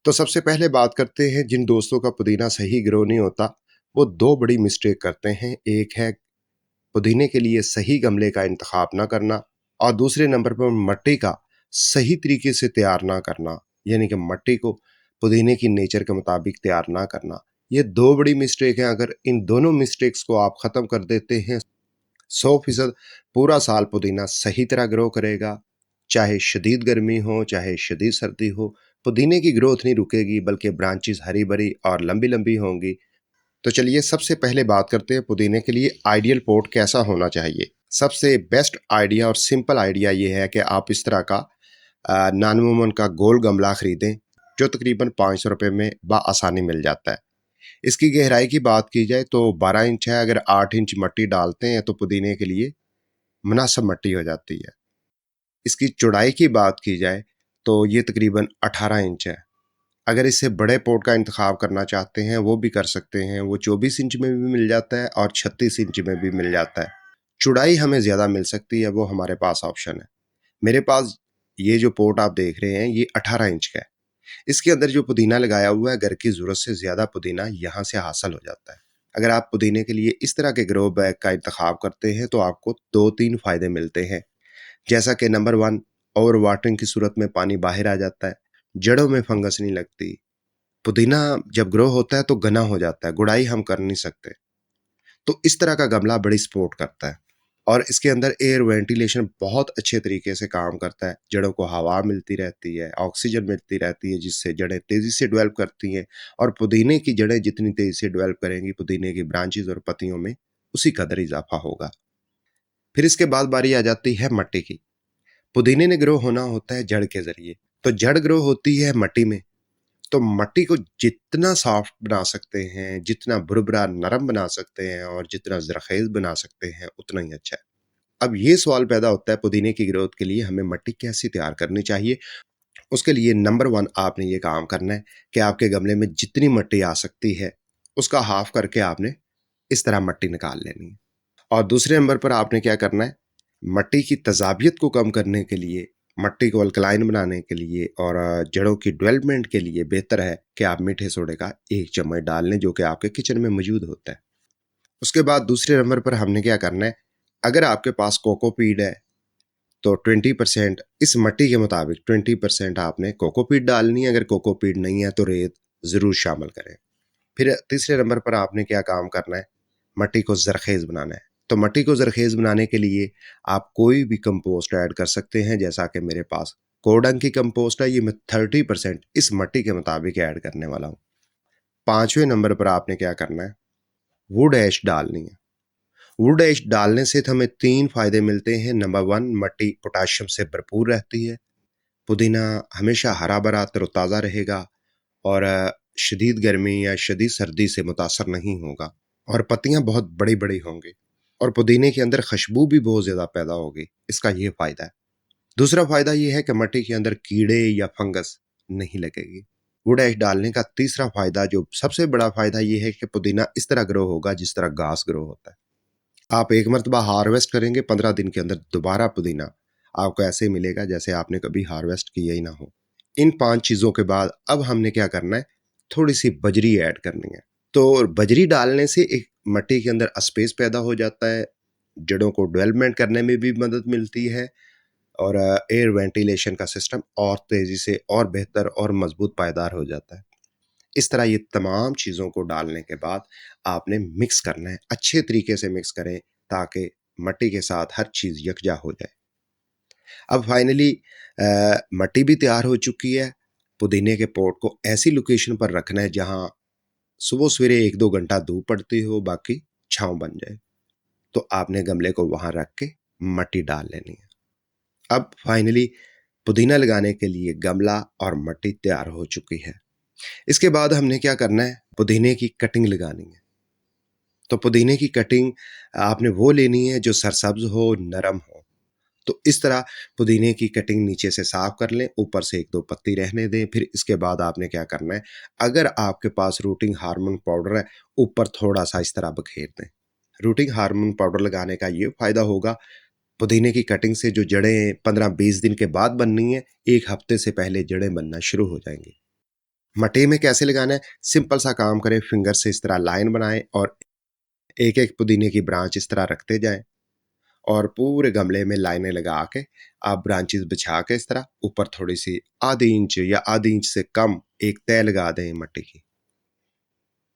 तो सबसे पहले बात करते हैं जिन दोस्तों का पुदीना सही ग्रो नहीं होता, वो 2 बड़ी मिस्टेक करते हैं। एक है पुदीने के लिए सही गमले का इंतखाब ना करना और दूसरे नंबर पर मिट्टी का सही तरीके से तैयार ना करना, यानी कि मिट्टी को पुदीने की नेचर के मुताबिक तैयार ना करना। ये 2 बड़ी मिस्टेक हैं, अगर इन दोनों मिस्टेक्स को आप ख़त्म कर देते हैं 100% पूरा साल पुदीना सही तरह ग्रो करेगा। चाहे शदीद गर्मी हो, चाहे शदीद सर्दी हो, पुदीने की ग्रोथ नहीं रुकेगी बल्कि ब्रांचेस हरी भरी और लंबी लंबी होंगी। तो चलिए सबसे पहले बात करते हैं पुदीने के लिए आइडियल पॉट कैसा होना चाहिए। सबसे बेस्ट आइडिया और सिंपल आइडिया ये है कि आप इस तरह का नानवुमन का गोल गमला खरीदें, जो तकरीबन 500 रुपये में बआसानी मिल जाता है। इसकी गहराई की बात की जाए तो 12 इंच है। अगर 8 इंच मिट्टी डालते हैं तो पुदीने के लिए मुनासिब मिट्टी हो जाती है। इसकी चौड़ाई की बात की जाए तो ये तकरीबन 18 इंच है। अगर इससे बड़े पॉट का इंतखाब करना चाहते हैं वो भी कर सकते हैं, वो 24 इंच में भी मिल जाता है और 36 इंच में भी मिल जाता है। चौड़ाई हमें ज़्यादा मिल सकती है, वो हमारे पास ऑप्शन है। मेरे पास ये जो पॉट आप देख रहे हैं ये 18 इंच का है। इसके अंदर जो पुदीना लगाया हुआ है, घर की ज़रूरत से ज़्यादा पुदीना यहाँ से हासिल हो जाता है। अगर आप पुदीने के लिए इस तरह के ग्रो बैग का इंतखाब करते हैं तो आपको 2-3 फ़ायदे मिलते हैं। जैसा कि नंबर 1, ओवर वाटरिंग की सूरत में पानी बाहर आ जाता है, जड़ों में फंगस नहीं लगती। पुदीना जब ग्रो होता है तो घना हो जाता है, गुड़ाई हम कर नहीं सकते। तो इस तरह का गमला बड़ी सपोर्ट करता है और इसके अंदर एयर वेंटिलेशन बहुत अच्छे तरीके से काम करता है। जड़ों को हवा मिलती रहती है, ऑक्सीजन मिलती रहती है, जिससे जड़ें तेज़ी से डेवलप करती हैं और पुदीने की जड़ें जितनी तेज़ी से डेवलप करेंगी, पुदीने की ब्रांचेज़ और पत्तियों में उसी कदर इजाफा होगा। फिर इसके बाद बारी आ जाती है मिट्टी की। पुदीने ने ग्रो होना होता है जड़ के ज़रिए, तो जड़ ग्रो होती है मिट्टी में। तो मिट्टी को जितना सॉफ्ट बना सकते हैं, जितना भुरभुरा नरम बना सकते हैं और जितना ज़रख़ेज़ बना सकते हैं, उतना ही अच्छा है। अब ये सवाल पैदा होता है पुदीने की ग्रोथ के लिए हमें मिट्टी कैसी तैयार करनी चाहिए? उसके लिए नंबर 1 आपने ये काम करना है कि आपके गमले में जितनी मिट्टी आ सकती है, उसका हाफ़ करके आपने इस तरह मिट्टी निकाल लेनी है। और दूसरे नंबर पर आपने क्या करना है, मिट्टी की तेज़ाबियत को कम करने के लिए, मिट्टी को अल्कलाइन बनाने के लिए और जड़ों की डेवलपमेंट के लिए बेहतर है कि आप मीठे सोडे का 1 चम्मच डाल लें, जो कि आपके किचन में मौजूद होता है। उसके बाद दूसरे नंबर पर हमने क्या करना है, अगर आपके पास कोकोपीट है तो 20% इस मिट्टी के मुताबिक 20% आपने कोकोपीट डालनी है। अगर कोकोपीट नहीं है तो रेत ज़रूर शामिल करें। फिर तीसरे नंबर पर आपने क्या काम करना है, मिट्टी को ज़रख़ेज़ बनाना है। तो मिट्टी को ज़रख़ेज़ बनाने के लिए आप कोई भी कंपोस्ट ऐड कर सकते हैं, जैसा कि मेरे पास कोडंग की कंपोस्ट है, ये मैं 30% इस मिट्टी के मुताबिक ऐड करने वाला हूँ। 5वें नंबर पर आपने क्या करना है, वुड ऐश डालनी है। वुड ऐश डालने से हमें 3 फ़ायदे मिलते हैं। नंबर 1, मिट्टी पोटाशियम से भरपूर रहती है, पुदीना हमेशा हरा-भरा तरोताज़ा रहेगा और शदीद गर्मी या शदीद सर्दी से मुतासर नहीं होगा और पत्तियाँ बहुत बड़ी-बड़ी होंगी और पुदीने के अंदर खुशबू भी बहुत ज़्यादा पैदा होगी। इसका ये फ़ायदा है। दूसरा फ़ायदा ये है कि मिट्टी के अंदर कीड़े या फंगस नहीं लगेगी। वुड ऐश डालने का तीसरा फ़ायदा, जो सबसे बड़ा फ़ायदा, ये है कि पुदीना इस तरह ग्रो होगा जिस तरह घास ग्रो होता है। आप एक मर्तबा हार्वेस्ट करेंगे, 15 दिन के अंदर दोबारा पुदीना आपको ऐसे ही मिलेगा जैसे आपने कभी हार्वेस्ट किया ही ना हो। इन 5 चीज़ों के बाद अब हमने क्या करना है, थोड़ी-सी बजरी ऐड करनी है। तो बजरी डालने से एक मिट्टी के अंदर स्पेस पैदा हो जाता है, जड़ों को डेवलपमेंट करने में भी मदद मिलती है और एयर वेंटिलेशन का सिस्टम और तेज़ी से और बेहतर और मज़बूत पायदार हो जाता है। इस तरह ये तमाम चीज़ों को डालने के बाद आपने मिक्स करना है, अच्छे तरीके से मिक्स करें ताकि मिट्टी के साथ हर चीज़ यकजा हो जाए। अब फाइनली मिट्टी भी तैयार हो चुकी है। पुदीने के पॉट को ऐसी लोकेशन पर रखना है जहाँ सुबह सवेरे 1-2 घंटा धूप पड़ती हो, बाकी छाँव बन जाए। तो आपने गमले को वहाँ रख के मिट्टी डाल लेनी है। अब फाइनली पुदीना लगाने के लिए गमला और मिट्टी तैयार हो चुकी है। इसके बाद हमने क्या करना है, पुदीने की कटिंग लगानी है। तो पुदीने की कटिंग आपने वो लेनी है जो सरसब्ज़ हो, नरम हो। तो इस तरह पुदीने की कटिंग नीचे से साफ़ कर लें, ऊपर से 1-2 पत्ती रहने दें। फिर इसके बाद आपने क्या करना है, अगर आपके पास रूटिंग हार्मोन पाउडर है, ऊपर थोड़ा-सा इस तरह बखेर दें। रूटिंग हार्मोन पाउडर लगाने का ये फ़ायदा होगा, पुदीने की कटिंग से जो जड़ें 15-20 दिन के बाद बननी है, 1 हफ़्ते से पहले जड़ें बनना शुरू हो जाएँगी। मटे में कैसे लगाना है? सिंपल सा काम करें, फिंगर से इस तरह लाइन बनाएं और एक एक पुदीने की ब्रांच इस तरह रखते जाएं और पूरे गमले में लाइनें लगा के आप ब्रांचेस बिछा के इस तरह ऊपर थोड़ी सी आधी इंच या आधी इंच से कम एक तय लगा दें मट्टी की।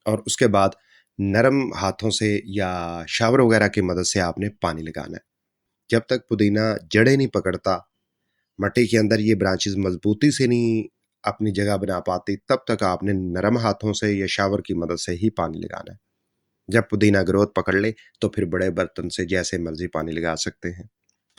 और उसके बाद नरम हाथों से या शावर वगैरह की मदद से आपने पानी लगाना है। जब तक पुदीना जड़ें नहीं पकड़ता, मट्टी के अंदर ये ब्रांचेस मजबूती से नहीं अपनी जगह बना पाती, तब तक आपने नरम हाथों से या शावर की मदद से ही पानी लगाना है। जब पुदीना ग्रोथ पकड़ ले तो फिर बड़े बर्तन से जैसे मर्जी पानी लगा सकते हैं।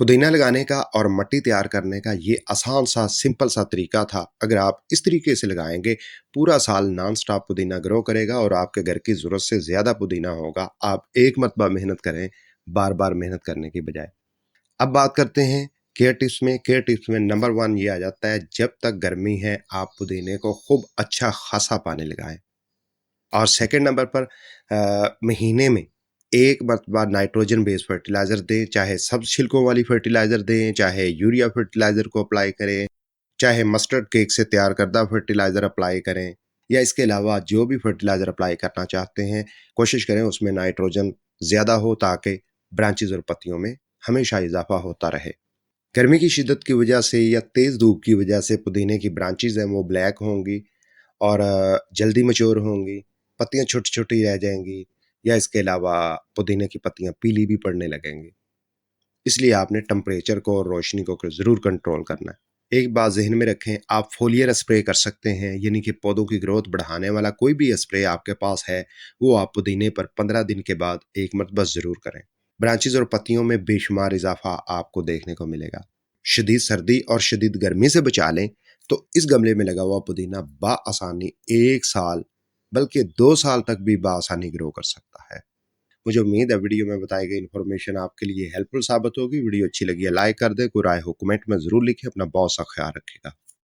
पुदीना लगाने का और मिट्टी तैयार करने का ये आसान सा सिंपल सा तरीका था। अगर आप इस तरीके से लगाएंगे, पूरा साल नॉन स्टॉप पुदीना ग्रो करेगा और आपके घर की ज़रूरत से ज़्यादा पुदीना होगा। आप एक मरतबा मेहनत करें, बार बार मेहनत करने की बजाय। अब बात करते हैं केयर टिप्स में नंबर वन ये आ जाता है, जब तक गर्मी है आप पुदीने को खूब अच्छा खासा पानी लगाएं। और सेकंड नंबर पर महीने में एक मरतबा नाइट्रोजन बेस्ड फर्टिलाइज़र दें, चाहे सब छिलकों वाली फर्टिलाइज़र दें, चाहे यूरिया फर्टिलाइज़र को अप्लाई करें, चाहे मस्टर्ड केक से तैयार करदा फर्टिलाइज़र अप्लाई करें, या इसके अलावा जो भी फर्टिलाइज़र अप्लाई करना चाहते हैं, कोशिश करें उसमें नाइट्रोजन ज़्यादा हो ताकि ब्रांचेज़ और पत्तियों में हमेशा इजाफा होता रहे। गर्मी की शिद्दत की वजह से या तेज़ धूप की वजह से पुदीने की ब्रांचेज़ हैं वो ब्लैक होंगी और जल्दी मैच्योर होंगी, पत्तियाँ छोटी-छोटी रह जाएँगी, या इसके अलावा पुदीने की पत्तियाँ पीली भी पड़ने लगेंगी। इसलिए आपने टेम्परेचर को और रोशनी को ज़रूर कंट्रोल करना है। एक बात ज़हन में रखें, आप फोलियर स्प्रे कर सकते हैं, यानी कि पौधों की ग्रोथ बढ़ाने वाला कोई भी स्प्रे आपके पास है, वो आप पुदीने पर 15 दिन के बाद एक मरतबा ज़रूर करें। ब्रांचेज़ और पत्तियों में बेशुमार इज़ाफ़ा आपको देखने को मिलेगा। शदीद सर्दी और शदीद गर्मी से बचा लें, तो इस गमले में लगा हुआ पुदीना बआसानी 1 साल बल्कि 2 साल तक भी बआसानी ग्रो कर सकता है। मुझे उम्मीद है वीडियो में बताई गई इन्फॉर्मेशन आपके लिए हेल्पफुल साबित होगी। वीडियो अच्छी लगी है लाइक कर दें, कोई राय हो कमेंट में ज़रूर लिखें। अपना बहुत सा ख्याल रखिएगा।